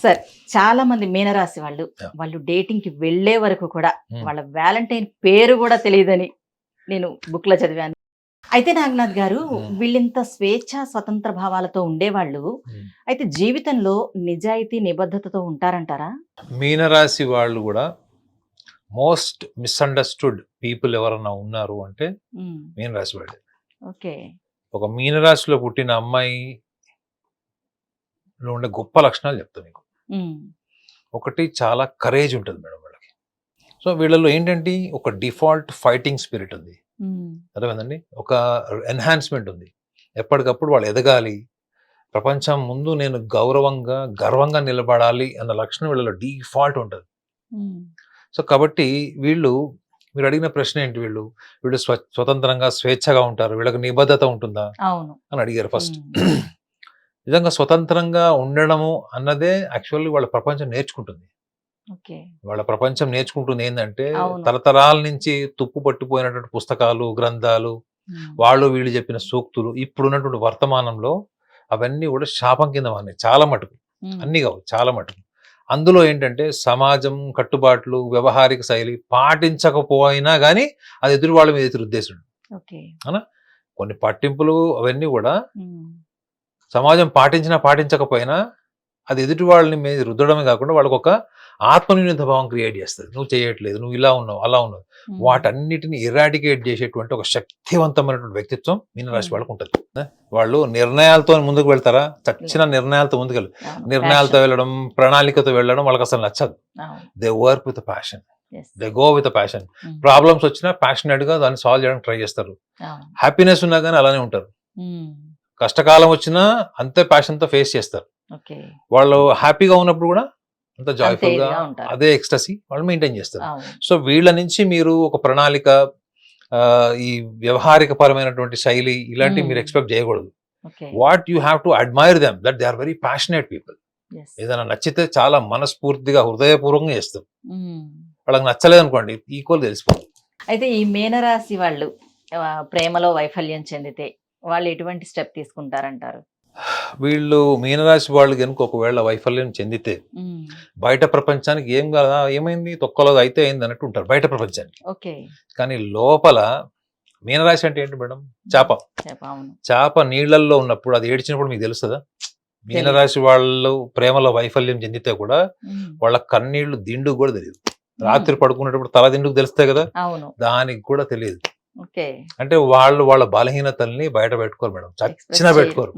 Sir చాలా మంది మీనరాశి వాళ్ళు Yeah. వాళ్ళు డేటింగ్ కి వెళ్లే వరకు కూడా Hmm. వాళ్ళ వ్యాలంటైన్ పేరు కూడా తెలియదని నేను బుక్ లో చదివాను. అయితే నాగనాథ్ గారు వీళ్ళింత స్వేచ్ఛ స్వతంత్ర భావాలతో ఉండేవాళ్ళు అయితే జీవితంలో నిజాయితీ నిబద్ధతతో ఉంటారంటారా? మీనరాశి వాళ్ళు కూడా మోస్ట్ మిస్అండర్స్టూడ్ పీపుల్ ఎవరన్నా ఉన్నారు అంటే మీనరాశి వాళ్ళే. ఓకే. ఒక మీనరాశిలో పుట్టిన అమ్మాయిలో ఉండే గొప్ప లక్షణాలు చెప్తాను మీకు. ఒకటి, చాలా కరేజ్ ఉంటుంది మేడం వాళ్ళకి. సో వీళ్ళలో ఏంటంటే ఒక డిఫాల్ట్ ఫైటింగ్ స్పిరిట్ ఉంది, అర్థమైందండి. ఒక ఎన్హాన్స్మెంట్ ఉంది, ఎప్పటికప్పుడు వాళ్ళు ఎదగాలి, ప్రపంచం ముందు నేను గర్వంగా నిలబడాలి అన్న లక్షణం వీళ్ళలో డిఫాల్ట్ ఉంటుంది. సో కాబట్టి మీరు అడిగిన ప్రశ్న ఏంటి, వీళ్ళు స్వతంత్రంగా స్వేచ్ఛగా ఉంటారు, వీళ్ళకి నిబద్ధత ఉంటుందా అని అడిగారు ఫస్ట్. నిజంగా స్వతంత్రంగా ఉండడము అన్నదే యాక్చువల్లీ వాళ్ళ ప్రపంచం నేర్చుకుంటుంది. వాళ్ళ ప్రపంచం నేర్చుకుంటుంది ఏంటంటే తరతరాల నుంచి తుప్పు పట్టిపోయినటువంటి పుస్తకాలు, గ్రంథాలు, వీళ్ళు చెప్పిన సూక్తులు ఇప్పుడున్నటువంటి వర్తమానంలో అవన్నీ కూడా శాపం కింద ఉన్నాయి చాలా మటుకు, అన్ని కావు చాలా మటుకు. అందులో ఏంటంటే సమాజం కట్టుబాట్లు, వ్యవహారిక శైలి పాటించకపోయినా కానీ అది ఎదురు వాళ్ళ మీద రుద్దేశుడు అనా కొన్ని పట్టింపులు అవన్నీ కూడా సమాజం పాటించకపోయినా అది ఎదుటి వాళ్ళని మీద రుద్దడమే కాకుండా వాళ్ళకు ఒక ఆత్మన్యూనత భావం క్రియేట్ చేస్తుంది. నువ్వు చేయట్లేదు, నువ్వు ఇలా ఉన్నావు, అలా ఉన్నావు, వాటన్నిటిని ఎరాడికేట్ చేసేటువంటి ఒక శక్తివంతమైనటువంటి వ్యక్తిత్వం మీనరాశి వాళ్ళకు ఉంటుంది. వాళ్ళు నిర్ణయాలతో ముందుకు వెళ్తారా, చచ్చిన నిర్ణయాలతో ముందుకెళ్ళి నిర్ణయాలతో వెళ్ళడం, ప్రణాళికతో వెళ్ళడం వాళ్ళకి అసలు నచ్చదు. They work with passion, they go with passion. Problems వచ్చినా ప్యాషనెట్ గా దాన్ని సాల్వ్ చేయడానికి ట్రై చేస్తారు. హ్యాపీనెస్ ఉన్నా కానీ అలానే ఉంటారు. కష్టకాలం వచ్చినా అంతే ప్యాషన్ తో ఫేస్ చేస్తారు. వాళ్ళు హ్యాపీగా ఉన్నప్పుడు కూడా అంత జాయ్ఫుల్ గా అదే ఎక్స్టసీ వాళ్ళు మెయింటైన్ చేస్తారు. సో వీళ్ళ నుంచి మీరు ఒక ప్రణాళిక, ఈ వ్యవహారిక పరమైనటువంటి శైలి ఇలాంటివి మీరు ఎక్స్పెక్ట్ చేయకూడదు. What you have to admire them that they are very passionate people. ఏదైనా నచ్చితే చాలా మనస్ఫూర్తిగా హృదయపూర్వకంగా చేస్తారు. వాళ్ళకి నచ్చలేదు అనుకోండి ఈక్వల్ తెలిసిపోతుంది. అయితే ఈ మీనరాశి వాళ్ళు ప్రేమలో వైఫల్యం చెందితే వాళ్ళు ఎటువంటి స్టెప్ తీసుకుంటారంటారు? వీళ్ళు మీనరాశి వాళ్ళు కనుక ఒకవేళ వైఫల్యం చెందితే బయట ప్రపంచానికి ఏం కాదా, ఏమైంది, తొక్కలో అయితే అయింది అన్నట్టు ఉంటారు బయట ప్రపంచానికి. కానీ లోపల మీనరాశి అంటే ఏంటి మేడం? చేప నీళ్లలో ఉన్నప్పుడు అది ఏడ్చినప్పుడు మీకు తెలుస్తుందా? మీనరాశి వాళ్ళు ప్రేమలో వైఫల్యం చెందితే కూడా వాళ్ళ కన్నీళ్లు దిండు కూడా తెలియదు. రాత్రి పడుకునేటప్పుడు తల దిండుకు తెలుస్తాయి కదా, దానికి కూడా తెలియదు. అంటే వాళ్ళ బలహీనతల్ని బయట పెట్టుకోరు మేడం, చచ్చినా పెట్టుకోరు.